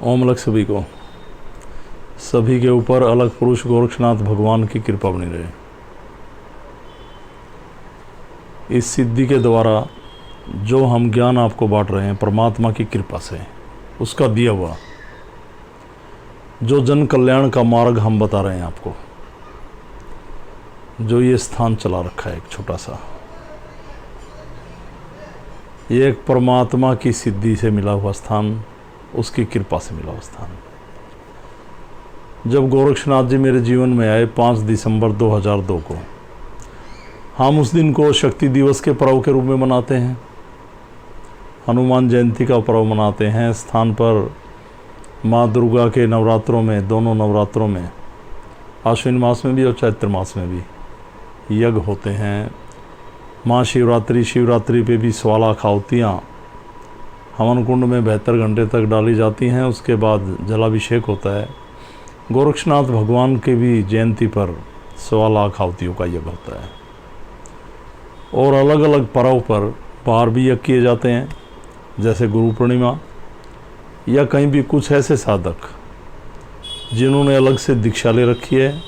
ओम लग सभी को, सभी के ऊपर अलग पुरुष गोरक्षनाथ भगवान की कृपा बनी रहे। इस सिद्धि के द्वारा जो हम ज्ञान आपको बांट रहे हैं परमात्मा की कृपा से, उसका दिया हुआ जो जन कल्याण का मार्ग हम बता रहे हैं आपको, जो ये स्थान चला रखा है एक छोटा सा, ये एक परमात्मा की सिद्धि से मिला हुआ स्थान, उसकी कृपा से मिला हुआ स्थान। जब गोरक्षनाथ जी मेरे जीवन में आए 5 दिसंबर 2002 को, हम उस दिन को शक्ति दिवस के पर्व के रूप में मनाते हैं, हनुमान जयंती का पर्व मनाते हैं। स्थान पर माँ दुर्गा के नवरात्रों में, दोनों नवरात्रों में, आश्विन मास में भी और चैत्र मास में भी यज्ञ होते हैं। माँ शिवरात्रि पे भी 16 लाख आहुतियाँ हवन कुंड में 72 घंटे तक डाली जाती हैं। उसके बाद जलाभिषेक होता है। गोरक्षनाथ भगवान के भी जयंती पर 16 लाख आहुतियों का यज्ञ होता है। और अलग अलग पर्व पर बाहर भी यज्ञ किए जाते हैं, जैसे गुरु पूर्णिमा, या कहीं भी कुछ ऐसे साधक जिन्होंने अलग से दीक्षा ले रखी है,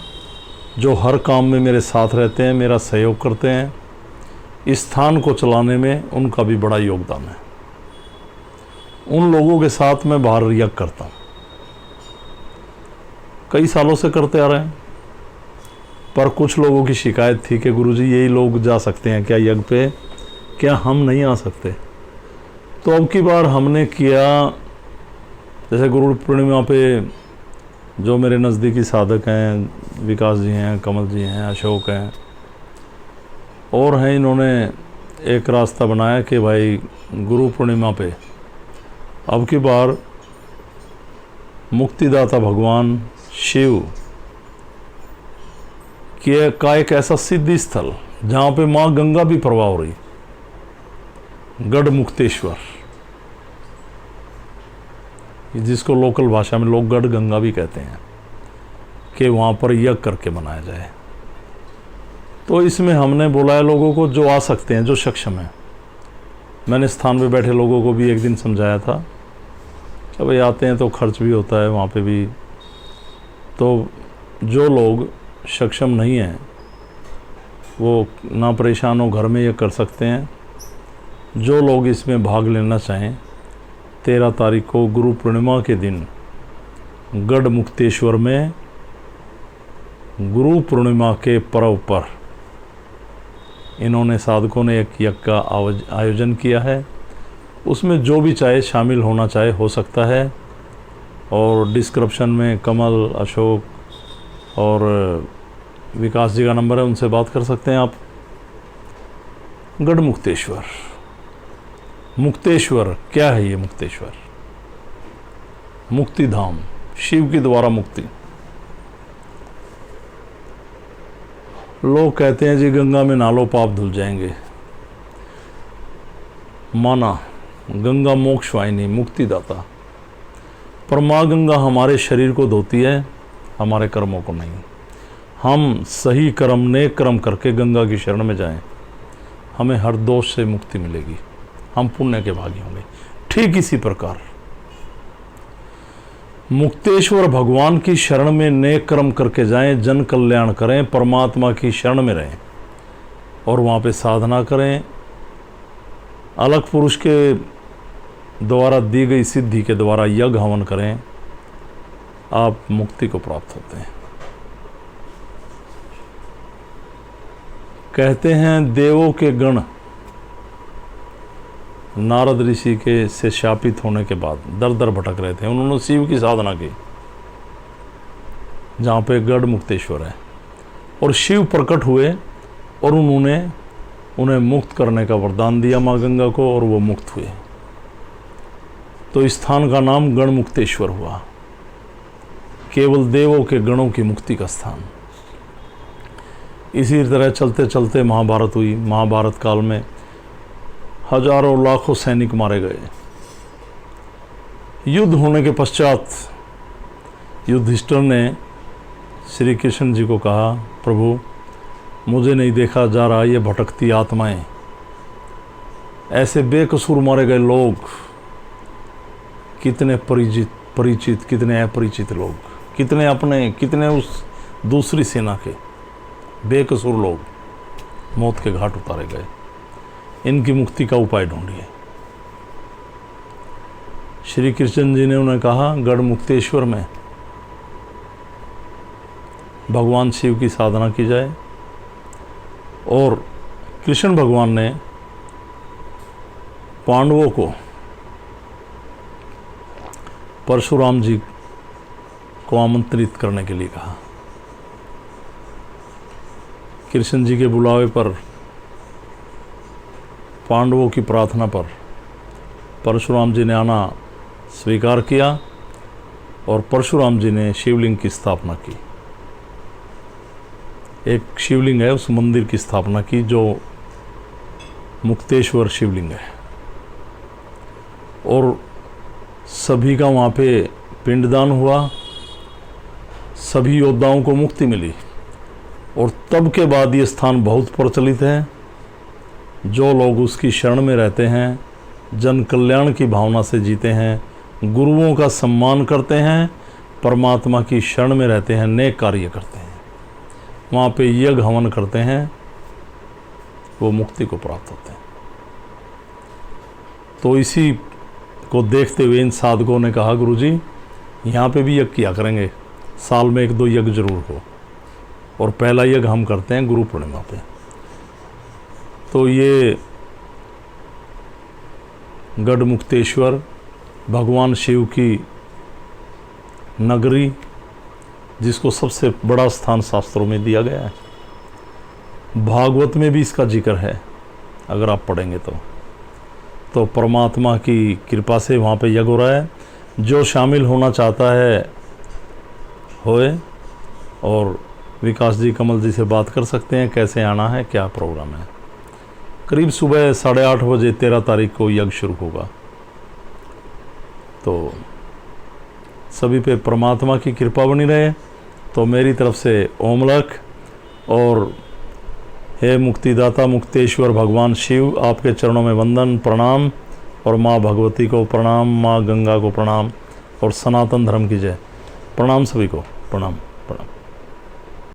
जो हर काम में मेरे साथ रहते हैं, मेरा सहयोग करते हैं। इस स्थान को चलाने में उनका भी बड़ा योगदान है। उन लोगों के साथ मैं बाहर यज्ञ करता हूँ, कई सालों से करते आ रहे हैं। पर कुछ लोगों की शिकायत थी कि गुरुजी यही लोग जा सकते हैं क्या यज्ञ पे, क्या हम नहीं आ सकते? तो अब की बार हमने किया, जैसे गुरु पूर्णिमा पे जो मेरे नज़दीकी साधक हैं, विकास जी हैं, कमल जी हैं, अशोक हैं और हैं, इन्होंने एक रास्ता बनाया कि भाई गुरु पूर्णिमा पे अब की बार मुक्तिदाता भगवान शिव का एक ऐसा सिद्धि स्थल जहाँ पे माँ गंगा भी प्रवाह हो रही, गढ़ मुक्तेश्वर, जिसको लोकल भाषा में लोग गढ़ गंगा भी कहते हैं, कि वहाँ पर यज्ञ करके मनाया जाए। तो इसमें हमने बुलाया लोगों को जो आ सकते हैं, जो सक्षम हैं। मैंने स्थान पे बैठे लोगों को भी एक दिन समझाया था कि भाई आते हैं तो खर्च भी होता है वहाँ पे भी, तो जो लोग सक्षम नहीं हैं वो ना परेशान हो, घर में ये कर सकते हैं। जो लोग इसमें भाग लेना चाहें, 13 तारीख को गुरु पूर्णिमा के दिन गढ़ मुक्तेश्वर में गुरु पूर्णिमा के पर्व पर इन्होंने साधकों ने एक यज्ञ का आयोजन किया है। उसमें जो भी चाहे शामिल होना चाहे हो सकता है। और डिस्क्रिप्शन में कमल, अशोक और विकास जी का नंबर है, उनसे बात कर सकते हैं आप। गढ़ मुक्तेश्वर, मुक्तेश्वर क्या है? ये मुक्तेश्वर मुक्ति धाम, शिव के द्वारा मुक्ति। लोग कहते हैं जी गंगा में नहा लो पाप धुल जाएंगे। माना गंगा मोक्ष वाहिनी, मुक्तिदाता, पर माँ गंगा हमारे शरीर को धोती है, हमारे कर्मों को नहीं। हम सही कर्म, नेक कर्म करके गंगा की शरण में जाएं, हमें हर दोष से मुक्ति मिलेगी, हम पुण्य के भागी होंगे। ठीक इसी प्रकार मुक्तेश्वर भगवान की शरण में नेक कर्म करके जाएं, जन कल्याण करें, परमात्मा की शरण में रहें और वहाँ पे साधना करें। अलग पुरुष के द्वारा दी गई सिद्धि के द्वारा यज्ञ हवन करें, आप मुक्ति को प्राप्त होते हैं। कहते हैं देवों के गण नारद ऋषि के से शापित होने के बाद दर दर भटक रहे थे। उन्होंने शिव की साधना की, जहाँ पे गढ़ मुक्तेश्वर है, और शिव प्रकट हुए और उन्होंने उन्हें मुक्त करने का वरदान दिया माँ गंगा को, और वो मुक्त हुए। तो इस स्थान का नाम गढ़ मुक्तेश्वर हुआ, केवल देवों के गणों की मुक्ति का स्थान। इसी तरह चलते चलते महाभारत हुई। महाभारत काल में हजारों लाखों सैनिक मारे गए। युद्ध होने के पश्चात युधिष्ठिर ने श्री कृष्ण जी को कहा, प्रभु मुझे नहीं देखा जा रहा ये भटकती आत्माएं, ऐसे बेकसूर मारे गए लोग कितने परिचित परिचित, कितने अपरिचित लोग, कितने अपने, कितने उस दूसरी सेना के बेकसूर लोग मौत के घाट उतारे गए। इनकी मुक्ति का उपाय ढूंढिए। श्री कृष्ण जी ने उन्हें कहा, गढ़ मुक्तेश्वर में भगवान शिव की साधना की जाए। और कृष्ण भगवान ने पांडवों को परशुराम जी को आमंत्रित करने के लिए कहा। कृष्ण जी के बुलावे पर, पांडवों की प्रार्थना पर परशुराम जी ने आना स्वीकार किया और परशुराम जी ने शिवलिंग की स्थापना की। एक शिवलिंग है, उस मंदिर की स्थापना की जो मुक्तेश्वर शिवलिंग है। और सभी का वहाँ पे पिंडदान हुआ, सभी योद्धाओं को मुक्ति मिली। और तब के बाद ये स्थान बहुत प्रचलित है। जो लोग उसकी शरण में रहते हैं, जन कल्याण की भावना से जीते हैं, गुरुओं का सम्मान करते हैं, परमात्मा की शरण में रहते हैं, नेक कार्य करते हैं, वहाँ पे यज्ञ हवन करते हैं, वो मुक्ति को प्राप्त होते हैं। तो इसी को देखते हुए इन साधकों ने कहा, गुरुजी यहाँ पे भी यज्ञ किया करेंगे, साल में 1-2 यज्ञ जरूर हो। और पहला यज्ञ हम करते हैं गुरु पूर्णिमा पे। तो ये गढ़ मुक्तेश्वर भगवान शिव की नगरी, जिसको सबसे बड़ा स्थान शास्त्रों में दिया गया है, भागवत में भी इसका जिक्र है अगर आप पढ़ेंगे तो परमात्मा की कृपा से वहाँ पे यज्ञ हो रहा है। जो शामिल होना चाहता है होए, और विकास जी, कमल जी से बात कर सकते हैं कैसे आना है, क्या प्रोग्राम है। करीब सुबह 8:30 बजे 13 तारीख को यज्ञ शुरू होगा। तो सभी पे परमात्मा की कृपा बनी रहे। तो मेरी तरफ से ओम लख, और हे मुक्तिदाता मुक्तेश्वर भगवान शिव, आपके चरणों में वंदन प्रणाम, और माँ भगवती को प्रणाम, माँ गंगा को प्रणाम, और सनातन धर्म की जय। प्रणाम सभी को, प्रणाम।